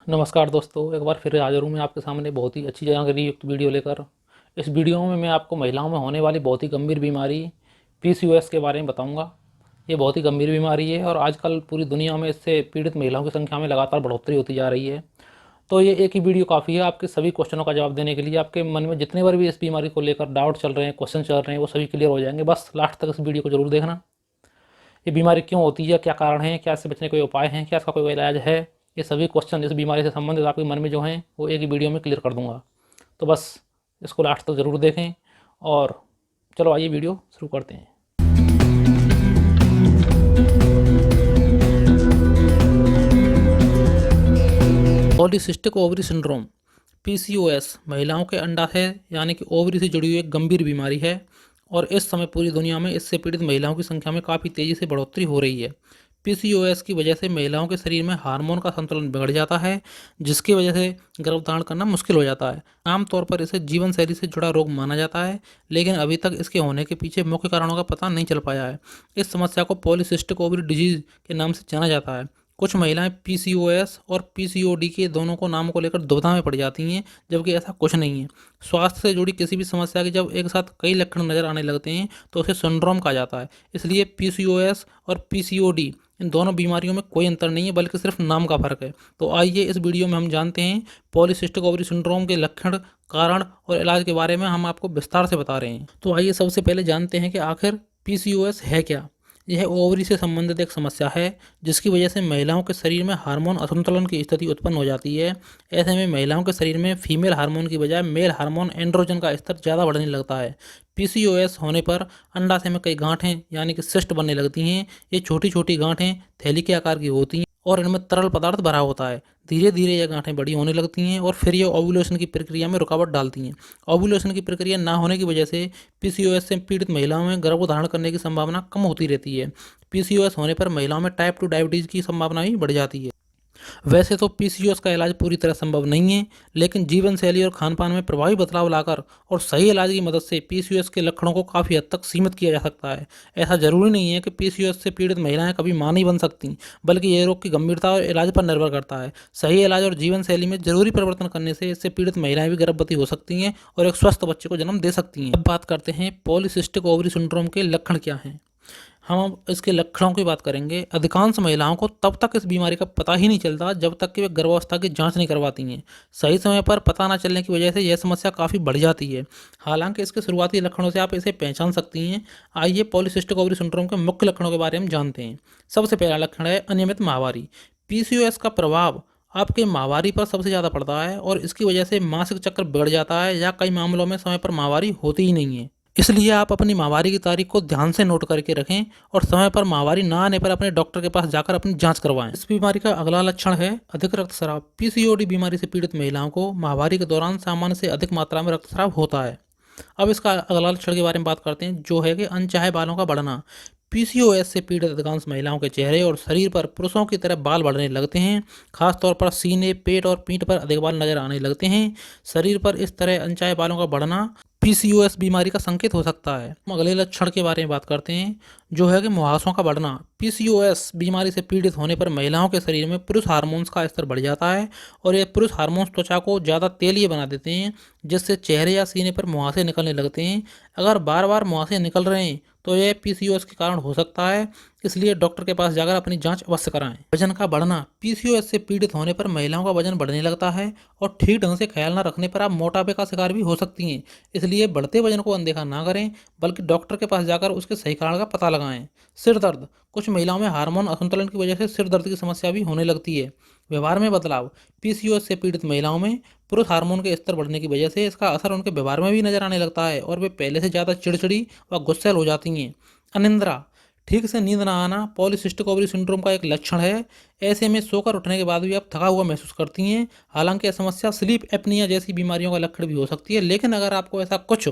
नमस्कार दोस्तों, एक बार फिर हाज़िर हूँ मैं आपके सामने बहुत ही अच्छी जानकारी युक्त वीडियो लेकर। इस वीडियो में मैं आपको महिलाओं में होने वाली बहुत ही गंभीर बीमारी पीसीओएस के बारे में बताऊंगा। ये बहुत ही गंभीर बीमारी है और आजकल पूरी दुनिया में इससे पीड़ित महिलाओं की संख्या में लगातार बढ़ोतरी होती जा रही है। तो ये एक ही वीडियो काफ़ी है आपके सभी क्वेश्चनों का जवाब देने के लिए। आपके मन में जितने बार भी इस बीमारी को लेकर डाउट चल रहे हैं, क्वेश्चन चल रहे हैं, वो सभी क्लियर हो जाएंगे। बस लास्ट तक इस वीडियो को जरूर देखना। ये बीमारी क्यों होती है, क्या कारण है, क्या इससे बचने के कोई उपाय हैं, क्या इसका कोई इलाज है, ये सभी क्वेश्चन इस बीमारी से संबंधित आपके मन में जो हैं वो एक ही वीडियो में क्लियर कर दूंगा। तो बस इसको लास्ट तक ज़रूर देखें। और चलो आइए वीडियो शुरू करते हैं। पॉलीसिस्टिक ओवरी सिंड्रोम पीसीओएस महिलाओं के अंडाशय यानी कि ओवरी से जुड़ी हुई एक गंभीर बीमारी है और इस समय पूरी दुनिया में इससे पीड़ित महिलाओं की संख्या में काफ़ी तेज़ी से बढ़ोतरी हो रही है। पीसीओएस की वजह से महिलाओं के शरीर में हार्मोन का संतुलन बिगड़ जाता है, जिसकी वजह से गर्भधारण करना मुश्किल हो जाता है। आमतौर पर इसे जीवन शैली से जुड़ा रोग माना जाता है, लेकिन अभी तक इसके होने के पीछे मुख्य कारणों का पता नहीं चल पाया है। इस समस्या को पॉलीसिस्टिक ओवरी डिजीज के नाम से जाना जाता है। कुछ महिलाएं पीसीओएस और पीसीओडी के दोनों को नामों को लेकर दुविधा में पड़ जाती हैं, जबकि ऐसा कुछ नहीं है। स्वास्थ्य से जुड़ी किसी भी समस्या के जब एक साथ कई लक्षण नजर आने लगते हैं तो उसे सिंड्रोम कहा जाता है। इसलिए पीसीओएस और पीसीओडी इन दोनों बीमारियों में कोई अंतर नहीं है, बल्कि सिर्फ नाम का फर्क है। तो आइए इस वीडियो में हम जानते हैं पॉलीसिस्टिक ओवरी सिंड्रोम के लक्षण, कारण और इलाज के बारे में हम आपको विस्तार से बता रहे हैं। तो आइए सबसे पहले जानते हैं कि आखिर पीसीओएस है क्या। यह ओवरी से संबंधित एक समस्या है जिसकी वजह से महिलाओं के शरीर में हार्मोन असंतुलन की स्थिति उत्पन्न हो जाती है। ऐसे में महिलाओं के शरीर में फीमेल हार्मोन की बजाय मेल हार्मोन एंड्रोजन का स्तर ज़्यादा बढ़ने लगता है। पीसीओएस होने पर अंडाशय में कई गांठें यानी कि सिस्ट बनने लगती हैं। ये छोटी छोटी गांठें थैली के आकार की होती हैं और इनमें तरल पदार्थ भरा होता है। धीरे धीरे ये गांठें बड़ी होने लगती हैं और फिर ये ओव्यूलेशन की प्रक्रिया में रुकावट डालती हैं। ओव्यूलेशन की प्रक्रिया ना होने की वजह से पीसीओएस से पीड़ित महिलाओं में गर्भधारण करने की संभावना कम होती रहती है। पीसीओएस होने पर महिलाओं में टाइप 2 डायबिटीज़ की संभावना भी बढ़ जाती है। वैसे तो पीसीओएस का इलाज पूरी तरह संभव नहीं है, लेकिन जीवन शैली और खान पान में प्रभावी बदलाव लाकर और सही इलाज की मदद से पीसीओएस के लक्षणों को काफ़ी हद तक सीमित किया जा सकता है। ऐसा जरूरी नहीं है कि पीसीओएस से पीड़ित महिलाएं कभी मां नहीं बन सकती, बल्कि यह रोग की गंभीरता और इलाज पर निर्भर करता है। सही इलाज और जीवन शैली में जरूरी परिवर्तन करने से इससे पीड़ित महिलाएं भी गर्भवती हो सकती हैं और एक स्वस्थ बच्चे को जन्म दे सकती हैं। अब बात करते हैं पॉलीसिस्टिक ओवरी सिंड्रोम के लक्षण क्या हैं। हम अब इसके लक्षणों की बात करेंगे। अधिकांश महिलाओं को तब तक इस बीमारी का पता ही नहीं चलता जब तक कि वे गर्भावस्था की जांच नहीं करवाती हैं। सही समय पर पता न चलने की वजह से यह समस्या काफ़ी बढ़ जाती है। हालांकि इसके शुरुआती लक्षणों से आप इसे पहचान सकती हैं। आइए पॉलीसिस्टिक ओवरी सिंड्रोम के मुख्य लक्षणों के बारे में जानते हैं। सबसे पहला लक्षण है अनियमित माहवारी। पीसीओएस का प्रभाव आपके माहवारी पर सबसे ज़्यादा पड़ता है और इसकी वजह से मासिक चक्र बिगड़ जाता है या कई मामलों में समय पर माहवारी होती ही नहीं है। इसलिए आप अपनी माहवारी की तारीख को ध्यान से नोट करके रखें और समय पर माहवारी ना आने पर अपने डॉक्टर के पास जाकर अपनी जांच करवाएं। इस बीमारी का अगला लक्षण है अधिक रक्तस्राव। पीसीओडी बीमारी से पीड़ित महिलाओं को माहवारी के दौरान सामान्य से अधिक मात्रा में रक्तस्राव होता है। अब इसका अगला लक्षण के बारे में बात करते हैं, जो है कि अनचाहे बालों का बढ़ना। पीसीओएस से पीड़ित अधिकांश महिलाओं के चेहरे और शरीर पर पुरुषों की तरह बाल बढ़ने लगते हैं। खासतौर पर सीने, पेट और पीठ पर अधिक बाल नजर आने लगते हैं। शरीर पर इस तरह अनचाहे बालों का बढ़ना पीसीओएस बीमारी का संकेत हो सकता है। हम अगले लक्षण के बारे में बात करते हैं, जो है कि मुहासों का बढ़ना। पीसीओएस बीमारी से पीड़ित होने पर महिलाओं के शरीर में पुरुष हार्मोन्स का स्तर बढ़ जाता है और ये पुरुष हार्मोन्स त्वचा को ज़्यादा तेलीय बना देते हैं, जिससे चेहरे या सीने पर मुहासे निकलने लगते हैं। अगर बार बार मुहासे निकल रहे हैं तो यह पीसीओएस के कारण हो सकता है, इसलिए डॉक्टर के पास जाकर अपनी जांच अवश्य कराएं। वजन का बढ़ना। पीसीओएस से पीड़ित होने पर महिलाओं का वजन बढ़ने लगता है और ठीक ढंग से ख्याल न रखने पर आप मोटापे का शिकार भी हो सकती हैं। इसलिए बढ़ते वजन को अनदेखा ना करें, बल्कि डॉक्टर के पास जाकर उसके सही कारण का पता लगाएं। सिर दर्द। कुछ महिलाओं में हार्मोन असंतुलन की वजह से सिर दर्द की समस्या भी होने लगती है। व्यवहार में बदलाव। पीसीओएस से पीड़ित महिलाओं में पुरुष हार्मोन के स्तर बढ़ने की वजह से इसका असर उनके व्यवहार में भी नजर आने लगता है और वे पहले से ज़्यादा चिड़चिड़ी व गुस्सैल हो जाती हैं। अनिद्रा। ठीक से नींद ना आना पॉलीसिस्टिक ओवरी सिंड्रोम का एक लक्षण है। ऐसे में सोकर उठने के बाद भी आप थका हुआ महसूस करती हैं। हालांकि यह समस्या स्लीप एपनिया जैसी बीमारियों का लक्षण भी हो सकती है, लेकिन अगर आपको ऐसा कुछ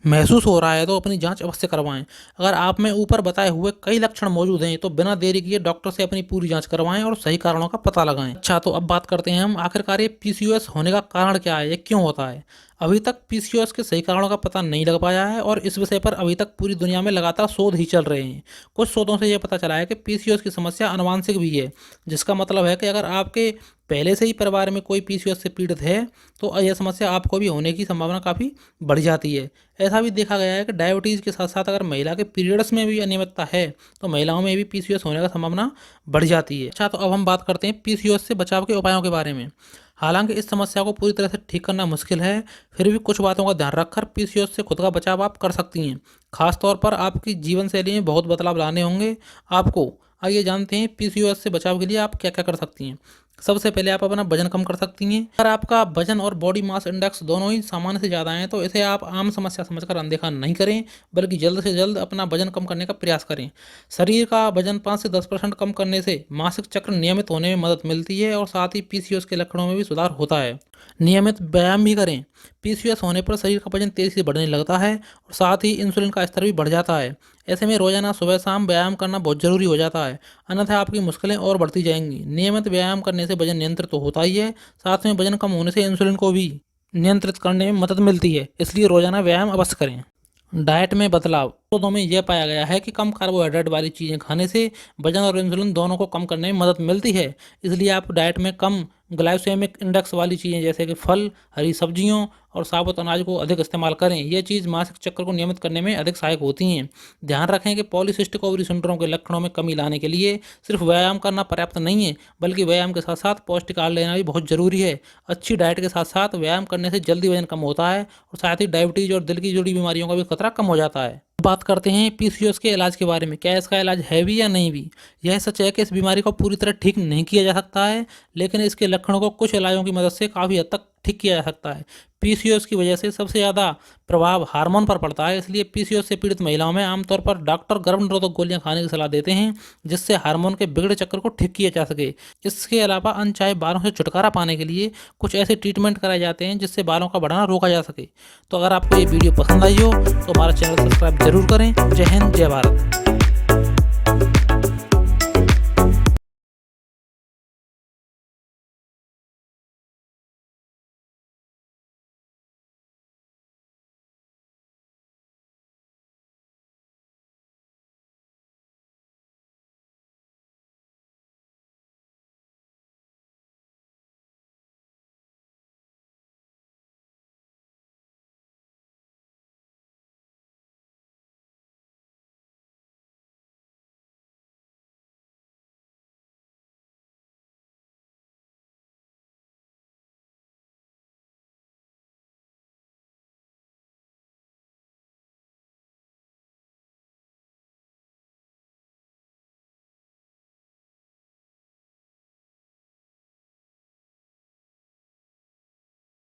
महसूस हो रहा है तो अपनी जांच अवश्य करवाएं। अगर आप में ऊपर बताए हुए कई लक्षण मौजूद हैं तो बिना देरी किए डॉक्टर से अपनी पूरी जांच करवाएं और सही कारणों का पता लगाएं। अच्छा, तो अब बात करते हैं हम आखिरकार ये पीसीओएस होने का कारण क्या है, ये क्यों होता है। अभी तक पीसीओएस के सही कारणों का पता नहीं लग पाया है और इस विषय पर अभी तक पूरी दुनिया में लगातार शोध ही चल रहे हैं। कुछ शोधों से यह पता चला है कि पीसीओएस की समस्या आनुवंशिक भी है, जिसका मतलब है कि अगर आपके पहले से ही परिवार में कोई पीसीओएस से पीड़ित है तो यह समस्या आपको भी होने की संभावना काफ़ी बढ़ जाती है। ऐसा भी देखा गया है कि डायबिटीज़ के साथ साथ अगर महिला के पीरियड्स में भी अनियमितता है तो महिलाओं में भी पीसीओएस होने का संभावना बढ़ जाती है। अच्छा, तो अब हम बात करते हैं पीसीओएस से बचाव के उपायों के बारे में। हालांकि इस समस्या को पूरी तरह से ठीक करना मुश्किल है, फिर भी कुछ बातों का ध्यान रखकर पीसीओएस से खुद का बचाव आप कर सकती हैं। खासतौर पर आपकी जीवन शैली में बहुत बदलाव लाने होंगे आपको। आइए जानते हैं पीसीओएस से बचाव के लिए आप क्या क्या कर सकती हैं। सबसे पहले आप अपना वजन कम कर सकती हैं। अगर आपका वजन और बॉडी मास इंडेक्स दोनों ही सामान्य से ज़्यादा हैं तो इसे आप आम समस्या समझकर अनदेखा नहीं करें, बल्कि जल्द से जल्द अपना वजन कम करने का प्रयास करें। शरीर का वजन 5 से 10% कम करने से मासिक चक्र नियमित होने में मदद मिलती है और साथ ही पीसीओएस के लक्षणों में भी सुधार होता है। नियमित व्यायाम भी करें। पीसीओएस होने पर शरीर का वजन तेजी से बढ़ने लगता है और साथ ही इंसुलिन का स्तर भी बढ़ जाता है। ऐसे में रोजाना सुबह शाम व्यायाम करना बहुत जरूरी हो जाता है, अन्यथा आपकी मुश्किलें और बढ़ती जाएंगी। नियमित व्यायाम करने से वजन नियंत्रित तो होता ही है, साथ में वजन कम होने से इंसुलिन को भी नियंत्रित करने में मदद मिलती है, इसलिए रोजाना व्यायाम अवश्य करें। डाइट में बदलाव। शोधों में यह पाया गया है कि कम कार्बोहाइड्रेट वाली चीज़ें खाने से वजन और इंसुलिन दोनों को कम करने में मदद मिलती है। इसलिए आप डाइट में कम ग्लाइसेमिक इंडेक्स वाली चीज़ें जैसे कि फल, हरी सब्जियों और साबुत अनाज को अधिक इस्तेमाल करें। ये चीज़ मासिक चक्र को नियमित करने में अधिक सहायक होती हैं। ध्यान रखें कि पॉलीसिस्टिक ओवरी सिंड्रोम के लक्षणों में कमी लाने के लिए सिर्फ व्यायाम करना पर्याप्त नहीं है, बल्कि व्यायाम के साथ साथ पौष्टिक आहार लेना भी बहुत जरूरी है। अच्छी डाइट के साथ साथ व्यायाम करने से जल्दी वजन कम होता है और साथ ही डायबिटीज और दिल की जुड़ी बीमारियों का भी खतरा कम हो जाता है। बात करते हैं पीसीओएस के इलाज के बारे में। क्या इसका इलाज है भी या नहीं भी? यह सच है कि इस बीमारी को पूरी तरह ठीक नहीं किया जा सकता है, लेकिन इसके लक्षणों को कुछ इलाजों की मदद से काफ़ी हद तक ठीक किया जा सकता है। पीसीओएस की वजह से सबसे ज़्यादा प्रभाव हार्मोन पर पड़ता है, इसलिए पीसीओएस से पीड़ित महिलाओं में आमतौर पर डॉक्टर गर्भनिरोधक गोलियां खाने की सलाह देते हैं, जिससे हार्मोन के बिगड़े चक्र को ठीक किया जा सके। इसके अलावा अनचाहे बालों से छुटकारा पाने के लिए कुछ ऐसे ट्रीटमेंट कराए जाते हैं जिससे बालों का बढ़ना रोका जा सके। तो अगर आपको ये वीडियो पसंद आई हो तो हमारा चैनल सब्सक्राइब जरूर करें। जय हिंद, जय भारत।